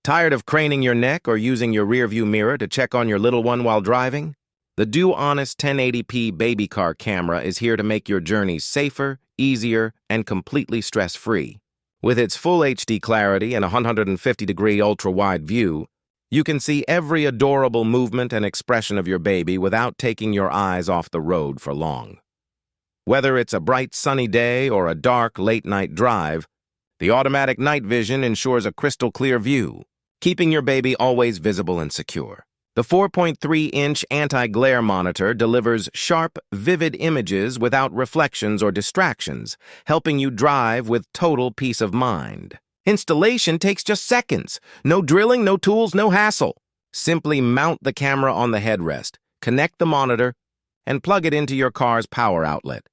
Tired of craning your neck or using your rearview mirror to check on your little one while driving? The Do Honest 1080p baby car camera is here to make your journeys safer, easier, and completely stress-free. With its full HD clarity and a 150-degree ultra-wide view, you can see every adorable movement and expression of your baby without taking your eyes off the road for long. Whether it's a bright sunny day or a dark late-night drive, the automatic night vision ensures a crystal-clear view, keeping your baby always visible and secure. The 4.3-inch anti-glare monitor delivers sharp, vivid images without reflections or distractions, helping you drive with total peace of mind. Installation takes just seconds. No drilling, no tools, no hassle. Simply mount the camera on the headrest, connect the monitor, and plug it into your car's power outlet.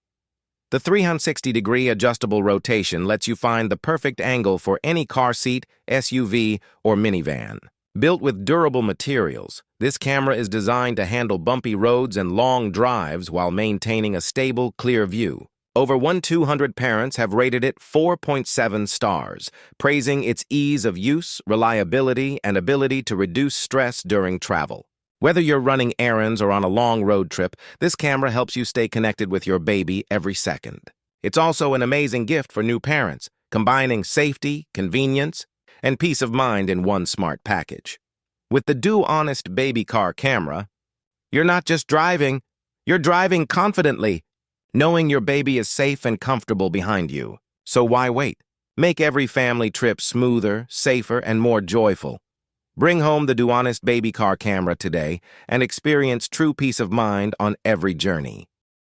The 360-degree adjustable rotation lets you find the perfect angle for any car seat, SUV, or minivan. Built with durable materials, this camera is designed to handle bumpy roads and long drives while maintaining a stable, clear view. Over 1,200 parents have rated it 4.7 stars, praising its ease of use, reliability, and ability to reduce stress during travel. Whether you're running errands or on a long road trip, this camera helps you stay connected with your baby every second. It's also an amazing gift for new parents, combining safety, convenience, and peace of mind in one smart package. With the Do Honest baby car camera, you're not just driving, you're driving confidently, knowing your baby is safe and comfortable behind you. So why wait? Make every family trip smoother, safer, and more joyful. Bring home the Do Honest baby car camera today and experience true peace of mind on every journey.